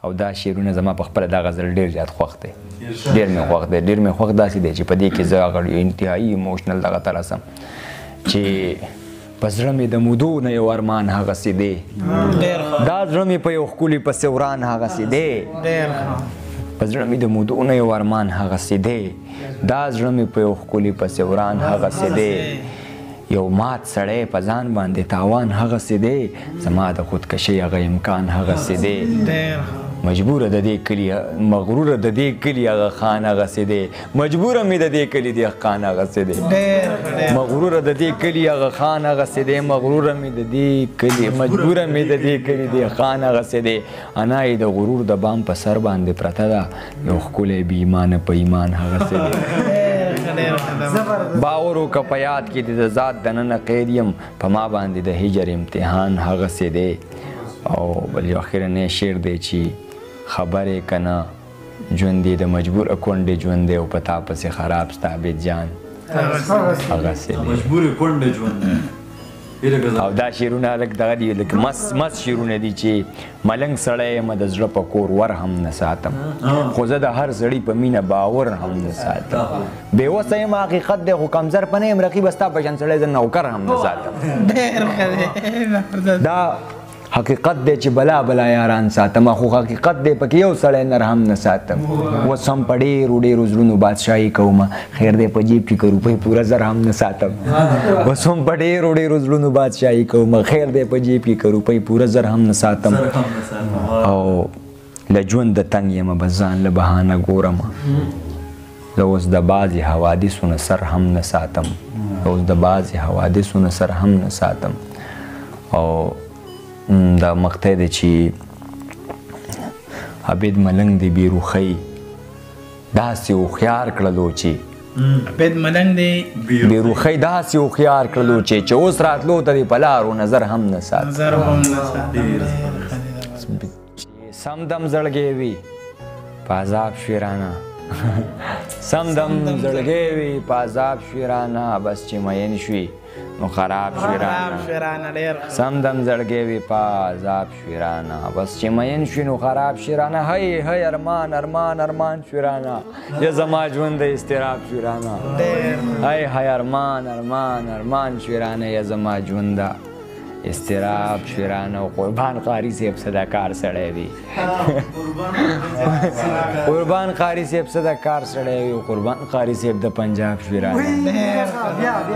او دا شعرونه زما په خپله دا غزل ډېر زیات خوښ دی ډېر مې خوښ دی ډېر مې خوښ داسې دی چې په دې کې زه هغه انتهایي ایموشنل دغه ته رسم چې په زړه مې د مودو نه یو ارمان هغسې دی دا زړه مې په یو ښکلي پسې وران هغسې دی په زړه مې د مودو نه یو ارمان هغسې دی دا زړه مې په یو ښکلي پسې وران هغسې دی یو مات سړی په ځان باندې تاوان هغسې دی زما د خودکشۍ هغه امکان هغسې دی مجبوره د دې کلي مغروره د دې کلي هغه خان هغسې دی مجبوره مې د دې کلي دهقان هغسې دی مغروره د دې کلي هغه خان هغسې دی مغروره مې د دې کلي مجبوره مې د دې کلي دهقان هغسې دی انا یې د غرور د بام په سر باندې پرته ده یو ښکلی بې ایمانه په ایمان هغسې دی باور وکړه په یاد کې د ذات دننه قید یم په ما باندې د هجر امتحان هغسې دی او بل یو اخرنی شعر دی چې خبرې که نه ژوند دی د مجبوره کونډې ژوند دی او په تا پسې خراب ستا عابد جان هغسې دی او دا شعرونه لږ دغه دي لږ مست شعرونه دي چې ملنګ سړی یم د زړه په کور ور هم نه ساتم خو زه د هر سړي په مینه باور هم نه ساتم بېوسه یم حقیقت دی خو کمزر په نه یم رقیبه ستا په شان سړی زه نوکر هم نه ساتم دا حقیقت دی چې بلا بلا یاران ساتم خو حقیقت دی پکې یو سړی نر هم نه ساتم اوس هم په ډېرو ډېرو زړونو بادشاهي کومه خیر دی په جیب کې که روپۍ پوره زر هم نه ساتم اوس هم په ډېرو ډېرو زړونو بادشاهي کومه خیر دی په جیب کې که روپۍ پوره زر هم نه ساتم او له ژوند د تنګ یمه بس ځان له بهانه ګورم زه اوس د بعضې حوادثو نه سر هم نه ساتم اوس د بعضې حوادثو نه سر هم نه ساتم او دا مقطع دی چې عبید ملنګ دی بیروخی داسې هوښیار کړلو چې عبید ملنګ دی بیروخی داسې هوښیار کړلو چې اوس راتلو ته دی په لارو نظر هم نه سات سمدم زړګی وي په عذاب شوې رانه سمدم زړګی وي په عذاب شوې رانه بس چې مین شوي نو خراب شوې رانه سمدم زړګی وي په عذاب شوې رانه بس چې مین شوي نو خراب شوې رانه هی هی ارمان ارمان ارمان شوې رانه یا زما ژوند د اضطراب شوې رانه هی هی ارمان ارمان ارمان شوې رانه یا زما ژوند د استراب شیرانه و قربان قاری صاحب صداکار سړی وي قربان قاری صاحب صداکار سړی وي قربان قاری صاحب د پنجاب شیرانه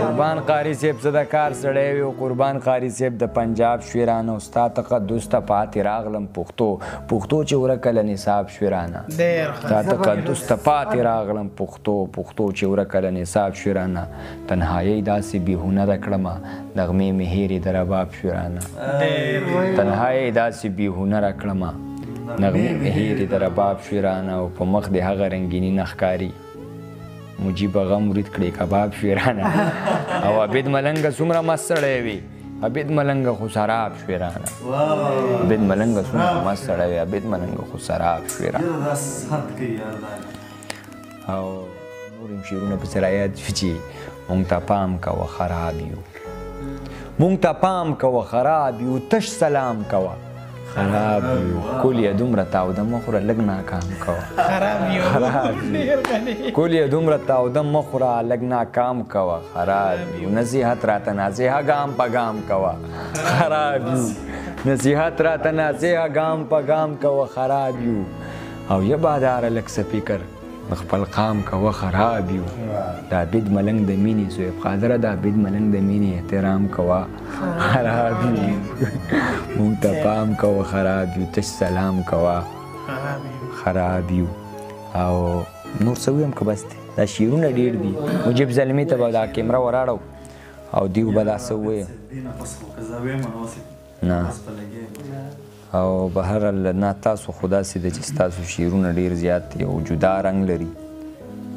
قربان قاری صاحب صداکار سړی وي قربان قاری صاحب د پنجاب شیرانه ستا تقدس ته پاتې راغلم پښتو چې ورکه له نصاب شیرانه ستا تقدس ته پاتې راغلم پښتو چې ورکه له نصاب شیرانه تنهایۍ داسې بېهنره کړمه نغمې مې هېرې د رباب شیرانه تنهایۍ داسې بېهنره کړمه نغمې مې هېرې د رباب شیرانه او په مخ دې هغه رنګیني نه ښکاري مجیبه غم ورید کړې کباب شیرانه او عبید ملنګه څومره مست سړی وي عبید ملنګه خو سراب شیرانه عبید ملنګه څومره مست سړی وي عبید ملنګه خو سراب شیرانه او نور هم شعرونه پسې رایاد شو چې مونږ ته پام کوه خراب یو مونږ ته پام کوه خراب یو تش سلام کوه خراب یو کول یې دومره تاوده مه خوره لږ ناکام کوه کول یې دومره تاوده مه خوره لږ ناکام کوه خراب یو نصیحت راته نازیحه ګام په ګام کوه خراب یو نصیحت راته نازیحه ګام په ګام کوه خراب یو او یه باداره لږ څه فکر خپل قام کوه خراب یو د عبید ملنګ د مینې سویب قادره د عبید ملنګ د مینې احترام کوه خراب یو مونږ ته پام کوه خراب یو تش سلام کوه خراب یو او نور څه ویم که بس دی دا شعرونه ډېر دي مجیب زلمي ته به دا کیمره وراړو او دیو به دا څه وویم نه او بهرحال نه تاسو خو داسې ده چې ستاسو شعرونه ډېر زیات دي او جدا رنګ لري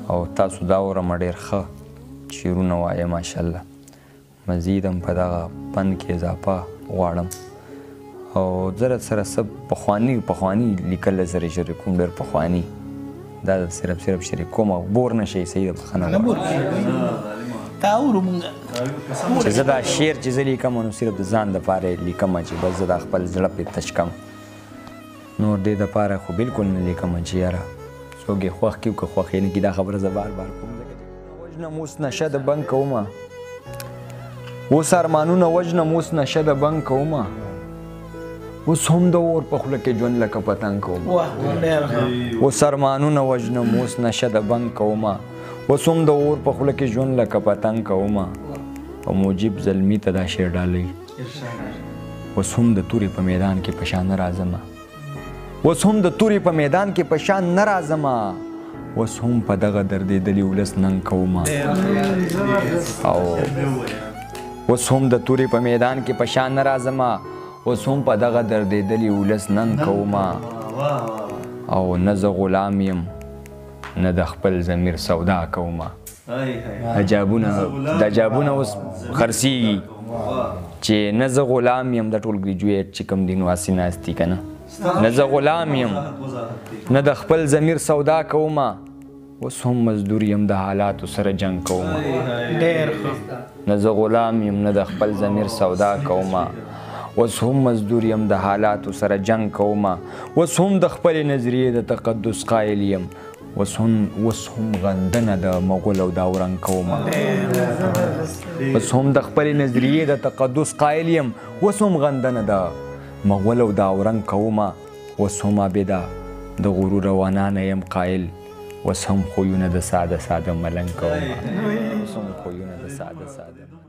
او تاسو دا اورمه ډېر ښه شعرونه وایه ماشاءالله مزید هم په دغه فن کې اضافه غواړم او زه سره څه پخواني لیکل سره شریکوم ډېر پخواني دا صرف شریکوم بور نه شئ صحیح ده بخښنه غواړم چې زه دا شعر چې زه لیکم نو صرف د ځان دپاره یې لیکم چې بس زه دا خپل زړه پرې تش کړم نور دې دپاره خو بالکل نه لیکم چې یاره څوک یې خوښ کړي که خوښ یې نه کړي دا خبره زه بار بار کوم ځکه چې وژنم اوس نشه د بنګ کومه اوس ارمانونه وژنم اوس نشه د بنګ کومه اوس هم د اور په خوله کې ژوند لکه پتنګ کومه اوس ارمانونه وژنم اوس نشه د بنګ کومه اوس هم د اور په خوله کې ژوند لکه پتنګ کومه او موجب زلمي ته دا شعر ډالۍ اوس هم د تورې په میدان کې په شان نه راځمه اوس هم د تورې په میدان کې په شان نه راځمه اوس هم په دغه دردېدلي ولس ننګ کومه او اوس هم د تورې په میدان کې په شان نه راځمه اوس هم په دغه دردېدلي ولس ننګ کومه او نه زه غلام یم نه د خپل ضمیر سودا کومه دا جابونه اوس خرڅېږي چې نه زه غلام یم د ټول ګریجویټ چې کوم دي نو هسې ناستي که نه نه زه غلام یم نه د خپل ضمیر سودا کومه اوس هم مزدور یم د حالاتو سره جنګ کومه نه زه غلام یم نه د خپل ضمیر سودا کومه اوس هم مزدور یم د حالاتو سره جنګ کومه اوس هم د خپلې نظریې د تقدس قایل یم اوس هم غندنه د مغول او د اورنګ کومه اوس هم د خپلې نظریې د تقدس قایل یم اوس هم غندنه د مغول او د اورنګ کومه اوس هم عابده د غرور روانانه یم قایل اوس هم خویونه د ساده ساده ملنګ کومه اوس هم خویونه د ساده ساده